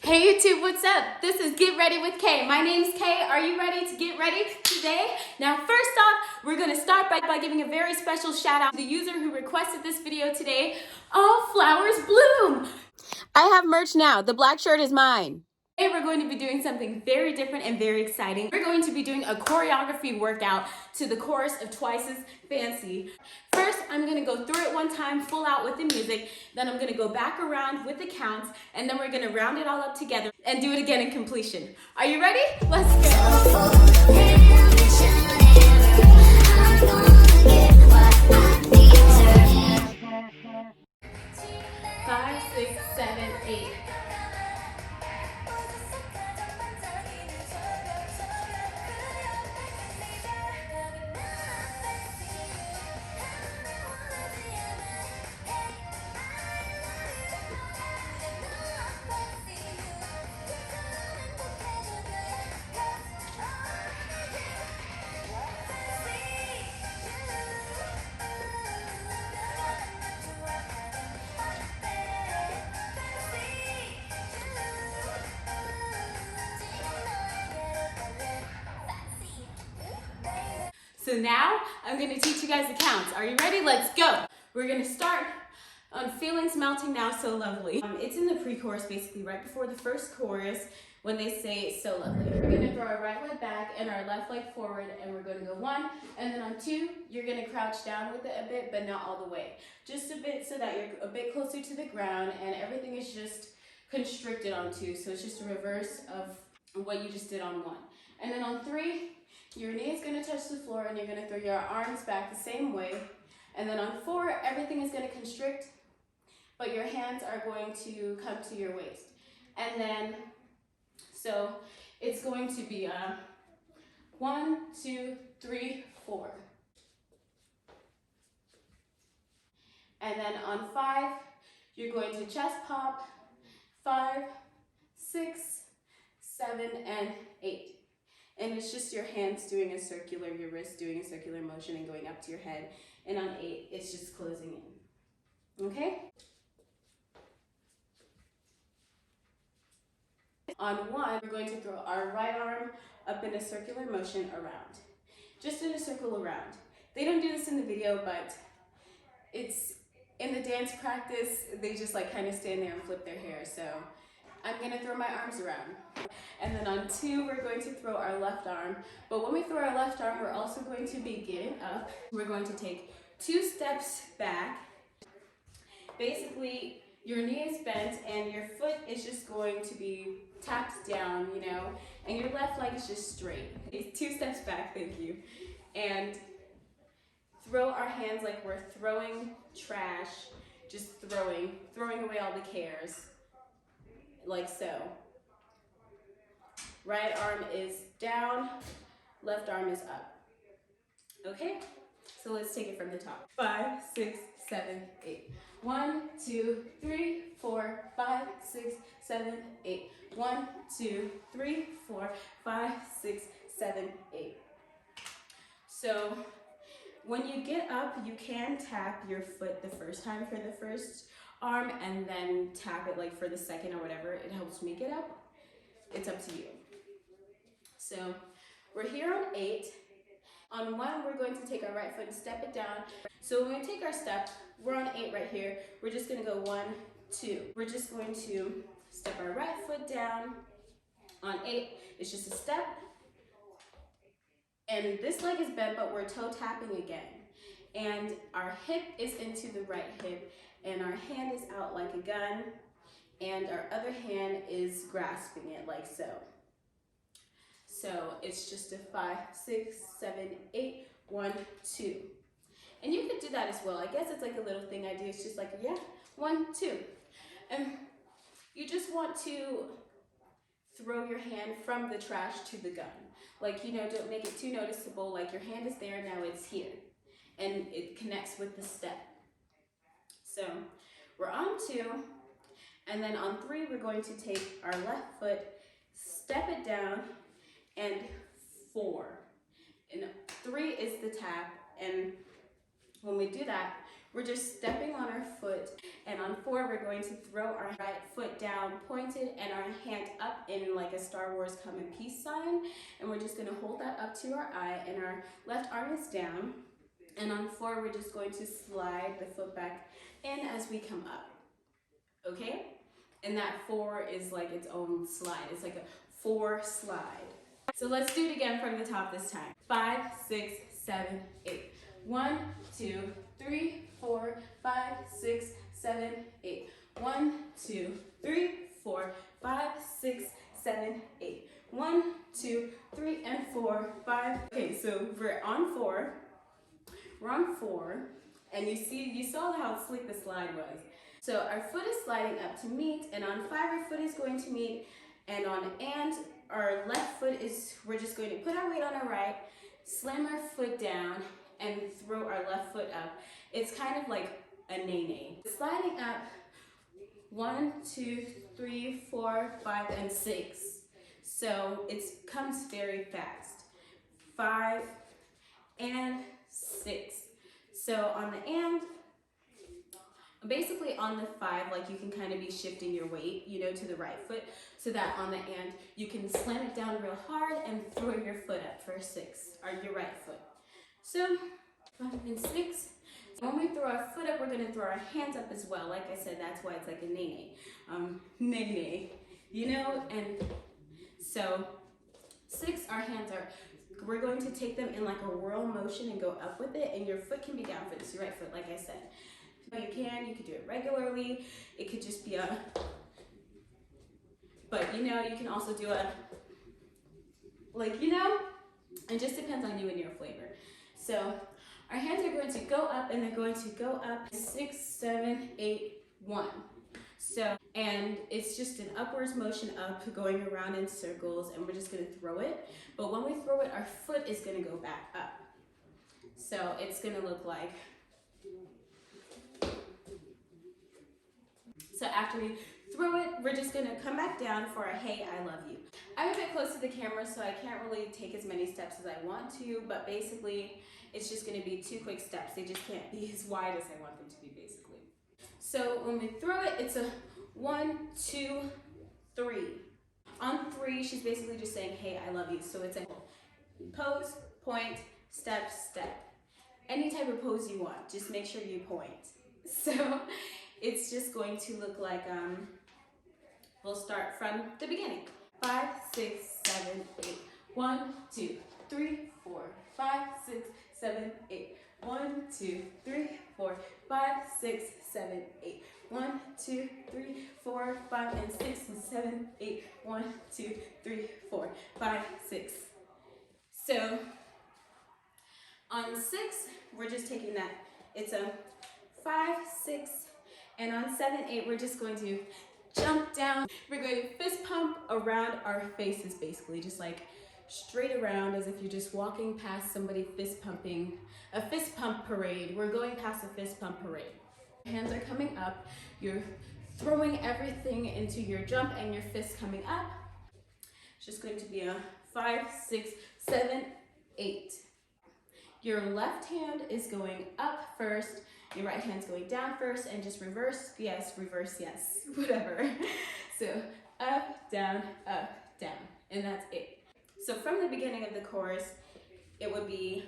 Hey YouTube, what's up? This is Get Ready with Kay. My name's Kay. Are you ready to get ready today? Now, first off, we're gonna start by giving a very special shout out to the user who requested this video today. All flowers bloom. I have merch now. The black shirt is mine. Today we're going to be doing something very different and very exciting. We're going to be doing a choreography workout to the chorus of Twice's Fancy. First, I'm gonna go through it one time, full out with the music, then I'm gonna go back around with the counts, and then we're gonna round it all up together and do it again in completion. Are you ready? Let's go. 5, 6, 7, 8. So now I'm going to teach you guys the counts. Are you ready? Let's go. We're going to start on Feelings Melting Now So Lovely. It's in the pre-chorus, basically right before the first chorus when they say so lovely. We're going to throw our right leg back and our left leg forward, and we're going to go 1, and then on 2 you're going to crouch down with it a bit, but not all the way. Just a bit so that you're a bit closer to the ground and everything is just constricted on 2. So it's just a reverse of what you just did on 1. And then on 3, your knee is going to touch the floor and you're going to throw your arms back the same way. And then on 4, everything is going to constrict, but your hands are going to come to your waist. And then, so it's going to be 1, 2, 3, 4. And then on 5, you're going to chest pop, 5, 6, 7, and 8. And it's just your hands doing a circular, your wrist doing a circular motion and going up to your head. And on 8, it's just closing in. Okay? On 1, we're going to throw our right arm up in a circular motion around. Just in a circle around. They don't do this in the video, but it's in the dance practice, they just like kind of stand there and flip their hair. So I'm going to throw my arms around. And then on 2, we're going to throw our left arm. But when we throw our left arm, we're also going to be getting up. We're going to take 2 steps back. Basically, your knee is bent and your foot is just going to be tapped down, you know, and your left leg is just straight. It's 2 steps back, thank you. And throw our hands like we're throwing trash, just throwing away all the cares, like so. Right arm is down, left arm is up. Okay? So let's take it from the top. 5, 6, 7, 8. 1, 2, 3, 4, 5, 6, 7, 8. 1, 2, 3, 4, 5, 6, 7, 8. So when you get up, you can tap your foot the first time for the first arm and then tap it like for the second or whatever. It helps me get up. It's up to you. So we're here on 8. On 1, we're going to take our right foot and step it down. So when we take our step, we're on 8 right here. We're just going to go 1, 2. We're just going to step our right foot down. On 8, it's just a step. And this leg is bent, but we're toe tapping again. And our hip is into the right hip, and our hand is out like a gun, and our other hand is grasping it like so. So it's just a 5, 6, 7, 8, 1, 2. And you could do that as well. I guess it's like a little thing I do. It's just like, yeah, 1, 2. And you just want to throw your hand from the trash to the gun. Like, you know, don't make it too noticeable. Like your hand is there, now it's here. And it connects with the step. So we're on 2. And then on 3, we're going to take our left foot, step it down, and 4. And 3 is the tap, and when we do that, we're just stepping on our foot, and on 4, we're going to throw our right foot down, pointed, and our hand up in like a Star Wars come in peace sign, and we're just gonna hold that up to our eye, and our left arm is down, and on 4, we're just going to slide the foot back in as we come up, okay? And that 4 is like its own slide. It's like a 4 slide. So let's do it again from the top this time. 5, 6, 7, 8. 1, 2, 3, 4, 5, 6, 7, 8. 1, 2, 3, 4, 5, 6, 7, 8. 1, 2, 3, and 4, 5. Okay, so we're on 4. We're on 4, and you saw how slick the slide was. So our foot is sliding up to meet, and on 5 our foot is going to meet, and on our left foot is, we're just going to put our weight on our right, slam our foot down, and throw our left foot up. It's kind of like a nay-nay. Sliding up, 1, 2, 3, 4, 5, and 6. So it comes very fast. 5 and 6. So on the and, basically on the 5, like you can kind of be shifting your weight, you know, to the right foot, so that on the and you can slam it down real hard and throw your foot up for 6, or your right foot. So 5 and 6. When we throw our foot up, we're going to throw our hands up as well. Like I said, that's why it's like a nay-nay. Nay-nay, you know, and so 6, our hands are, we're going to take them in like a whirl motion and go up with it, and your foot can be down for this, your right foot, like I said. You could do it regularly. It could just be a, but you know, you can also do a, like, you know, it just depends on you and your flavor. So our hands are going to go up, and they're going to go up 6, 7, 8, 1. So, and it's just an upwards motion up, going around in circles, and we're just going to throw it. But when we throw it, our foot is going to go back up. So it's going to look like, so after we throw it, we're just gonna come back down for a hey, I love you. I'm a bit close to the camera, so I can't really take as many steps as I want to, but basically, it's just gonna be 2 quick steps. They just can't be as wide as I want them to be, basically. So when we throw it, it's a 1, 2, 3. On 3, she's basically just saying, hey, I love you. So it's a pose, point, step, step. Any type of pose you want, just make sure you point. So it's just going to look like, we'll start from the beginning. 5, 6, 7, 8. 1, 2, 3, 4, 5, 6, 7, 8. 1, 2, 3, 4, 5, 6, 7, 8. 1, 2, 3, 4, 5, and 6, and 7, 8. 1, 2, 3, 4, 5, 6. So on 6, we're just taking that. It's a 5, 6, and on 7, 8, we're just going to jump down. We're going to fist pump around our faces, basically, just like straight around, as if you're just walking past somebody fist pumping, a fist pump parade. We're going past a fist pump parade. Hands are coming up. You're throwing everything into your jump, and your fists coming up. It's just going to be a 5, 6, 7, 8. Your left hand is going up first. Your right hand's going down first, and just reverse, yes, whatever. So up, down, and that's it. So from the beginning of the chorus, it would be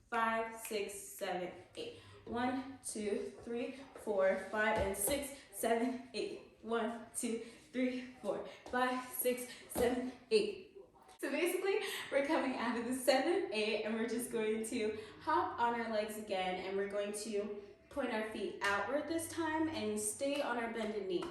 5, 6, 7, 8. 1, 2, 3, 4, 5, and 6, 7, 8. 1, 2, 3, 4, 5, 6, 7, 8. So basically, we're coming out of the 7, 8, and we're just going to hop on our legs again, and we're going to point our feet outward this time and stay on our bended knee.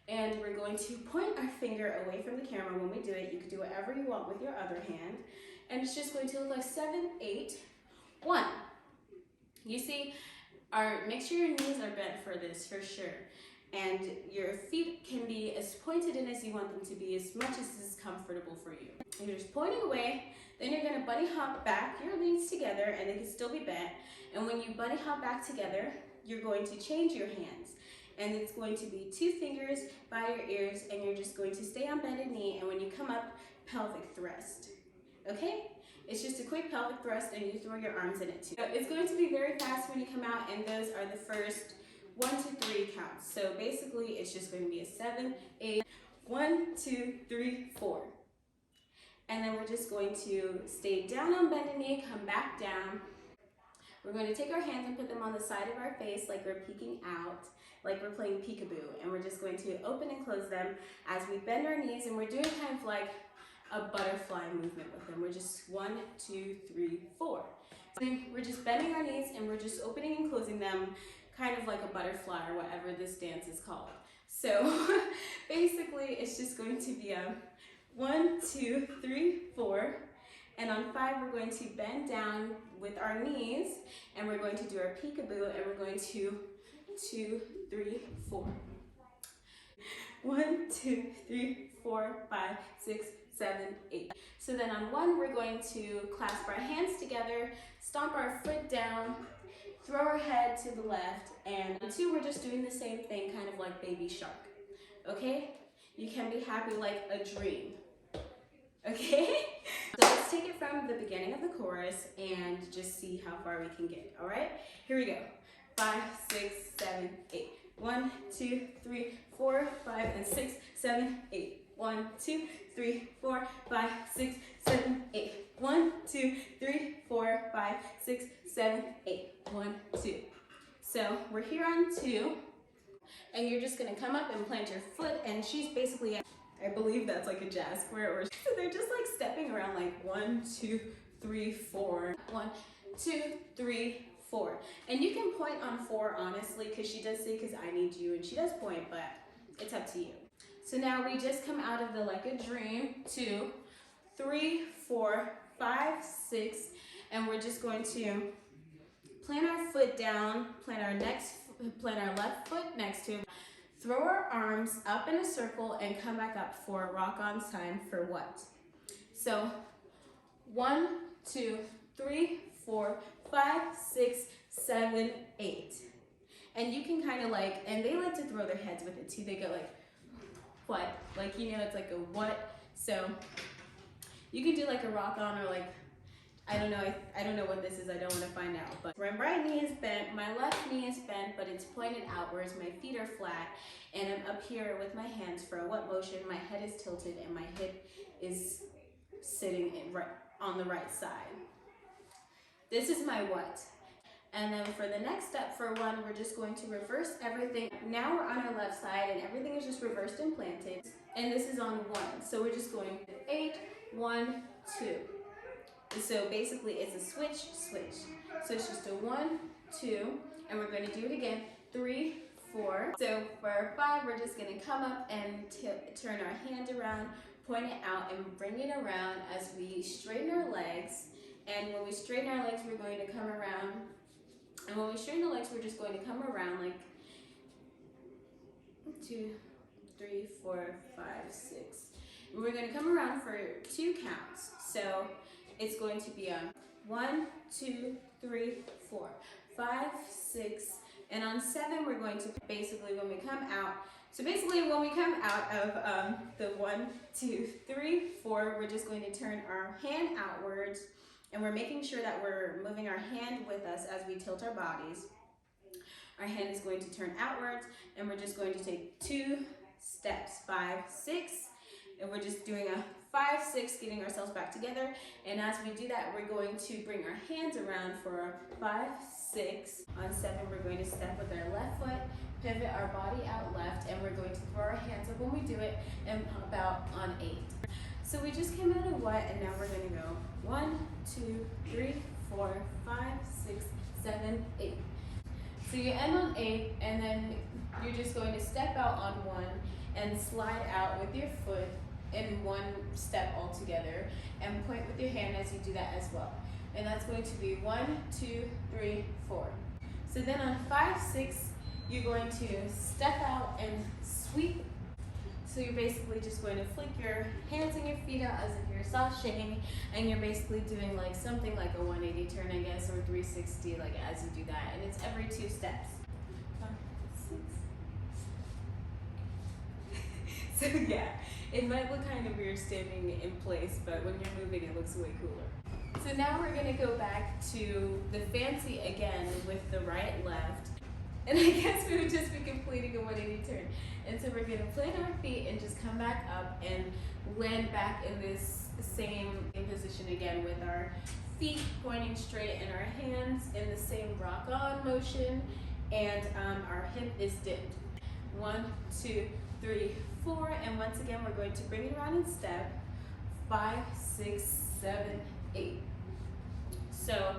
And we're going to point our finger away from the camera when we do it. You can do whatever you want with your other hand. And it's just going to look like 7, 8, 1. You see, make sure your knees are bent for this, for sure. And your feet can be as pointed in as you want them to be, as much as is comfortable for you. And you're just pointing away, then you're gonna bunny hop back your knees together, and they can still be bent. And when you bunny hop back together, you're going to change your hands. And it's going to be 2 fingers by your ears, and you're just going to stay on bended knee, and when you come up, pelvic thrust. Okay? It's just a quick pelvic thrust and you throw your arms in it too. So it's going to be very fast when you come out, and those are the first 1 to 3 counts. So basically it's just going to be a 7, 8, 1, 2, 3, 4. And then we're just going to stay down on bended knee, come back down. We're going to take our hands and put them on the side of our face like we're peeking out, like we're playing peekaboo. And we're just going to open and close them as we bend our knees, and we're doing kind of like a butterfly movement with them. We're just 1, 2, 3, 4. So we're just bending our knees and we're just opening and closing them kind of like a butterfly or whatever this dance is called. So basically it's just going to be a 1, 2, 3, 4. And on 5, we're going to bend down with our knees and we're going to do our peekaboo, and we're going to 2, 3, 4. 1, 2, 3, 4, 5, 6, 7, 8. So then on 1, we're going to clasp our hands together, stomp our foot down, throw our head to the left, and on 2, we're just doing the same thing, kind of like baby shark. Okay? You can be happy like a dream. Okay? So let's take it from the beginning of the chorus and just see how far we can get. All right? Here we go. 5, 6, 7, 8. 1, 2, 3, 4, 5, and 6, 7, 8. 1, 2, 3, 4, 5, 6, 7, 8. 1, 2, 3, 4, 5, 6, 7, 8. 1, 2. So we're here on 2, and you're just gonna come up and plant your foot, and she's basically, I believe that's like a jazz square, or so they're just like stepping around like 1, 2, 3, 4. 1, 2, 3, 4. And you can point on 4 honestly, because she does say because I need you, and she does point, but it's up to you. So now we just come out of the like a dream. 2, 3, 4, 5, 6, and we're just going to plant our foot down, plant our left foot next to it, throw our arms up in a circle and come back up for a rock on sign for what? So 1, 2, 3, 4, 5, 6, 7, 8. And you can kind of like, and they like to throw their heads with it too. They go like, what? Like, you know, it's like a what? So you can do like a rock on, or like, I don't know what this is. I don't want to find out. But my right knee is bent, my left knee is bent, but it's pointed outwards. My feet are flat, and I'm up here with my hands for a what motion. My head is tilted, and my hip is sitting right on the right side. This is my what. And then for the next step, for 1, we're just going to reverse everything. Now we're on our left side, and everything is just reversed and planted. And this is on 1. So we're just going 8, 1, 2. So basically it's a switch, switch. So it's just a 1, 2, and we're going to do it again. 3, 4. So for 5, we're just going to come up and turn our hand around, point it out, and bring it around as we straighten our legs. And when we straighten our legs, we're going to come around. And when we straighten the legs, we're just going to come around like 2, 3, 4, 5, 6. And we're going to come around for 2 counts. So it's going to be a 1, 2, 3, 4, 5, 6, and on 7 we're going to basically when we come out. So basically when we come out of the 1, 2, 3, 4, we're just going to turn our hand outwards, and we're making sure that we're moving our hand with us as we tilt our bodies. Our hand is going to turn outwards, and we're just going to take 2 steps, 5, 6, and we're just doing a 5, 6, getting ourselves back together. And as we do that, we're going to bring our hands around for 5, 6. On 7, we're going to step with our left foot, pivot our body out left, and we're going to throw our hands up when we do it and pop out on 8. So we just came out of what, and now we're going to go 1, 2, 3, 4, 5, 6, 7, 8. So you end on 8, and then you're just going to step out on 1 and slide out with your foot in 1 step all together, and point with your hand as you do that as well. And that's going to be 1, 2, 3, 4. So then on 5, 6, you're going to step out and sweep. So you're basically just going to flick your hands and your feet out as if you're sashaying, and you're basically doing like something like a 180 turn, I guess, or 360, like as you do that, and it's every 2 steps. 5, 6. So yeah, it might look kind of weird standing in place, but when you're moving, it looks way cooler. So now we're gonna go back to the fancy again with the right, left. And I guess we would just be completing a 180 turn. And so we're gonna plant our feet and just come back up and land back in this same position again with our feet pointing straight and our hands in the same rock on motion, and our hip is dipped. 1, 2, 3, 4, and once again we're going to bring it around and step 5, 6, 7, 8. So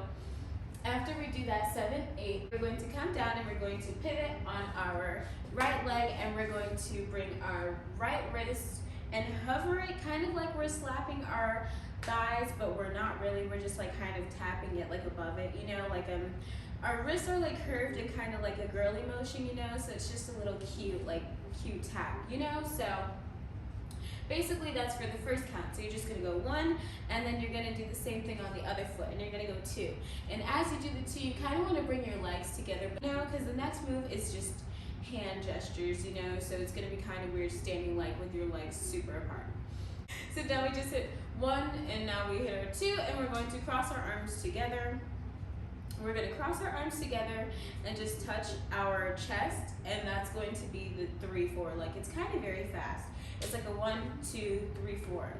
after we do that 7, 8, we're going to come down and we're going to pivot on our right leg, and we're going to bring our right wrist and hover it kind of like we're slapping our thighs, but we're not really, we're just like kind of tapping it like above it, you know, like our wrists are like curved and kind of like a girly motion, you know, so it's just a little cute, like cute tap, you know. So basically that's for the first count. So you're just gonna go 1, and then you're gonna do the same thing on the other foot, and you're gonna go 2. And as you do the 2, you kind of want to bring your legs together now, because the next move is just hand gestures, you know, so it's gonna be kind of weird standing like with your legs super apart. So now we just hit 1, and now we hit our 2, and we're going to cross our arms together. We're going to cross our arms together and just touch our chest, and that's going to be the 3, 4. Like, it's kind of very fast. It's like a 1, 2, 3, 4.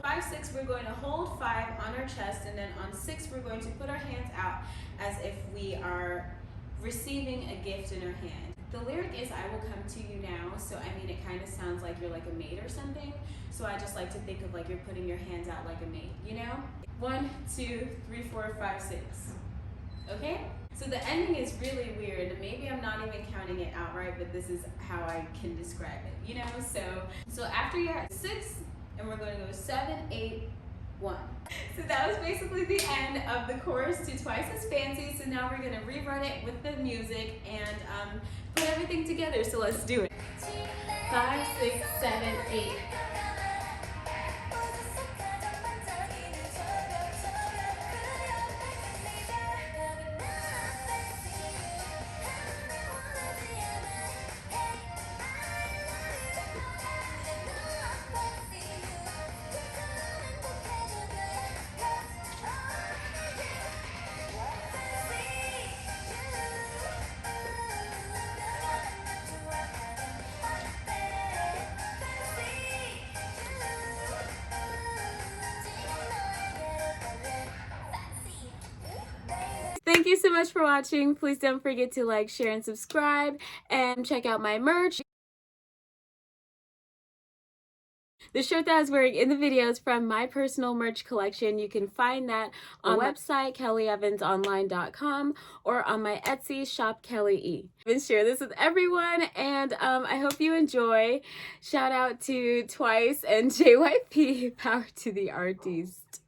5, 6, we're going to hold 5 on our chest, and then on 6, we're going to put our hands out as if we are receiving a gift in our hand. The lyric is, I will come to you now, so I mean, it kind of sounds like you're like a maid or something. So I just like to think of like you're putting your hands out like a maid, you know? 1, 2, 3, 4, 5, 6. Okay? So the ending is really weird. Maybe I'm not even counting it out right, but this is how I can describe it, you know? So after you're at 6, and we're going to go 7, 8, 1. So that was basically the end of the chorus to Twice as Fancy. So now we're going to rerun it with the music and put everything together. So let's do it. 5, 6, 7, 8. Thank you so much for watching. Please don't forget to like, share, and subscribe, and check out my merch. The shirt that I was wearing in the video is from my personal merch collection. You can find that on the website, kellyevansonline.com, or on my Etsy, shop Kelly E. And share this with everyone, and I hope you enjoy. Shout out to Twice and JYP, power to the artist.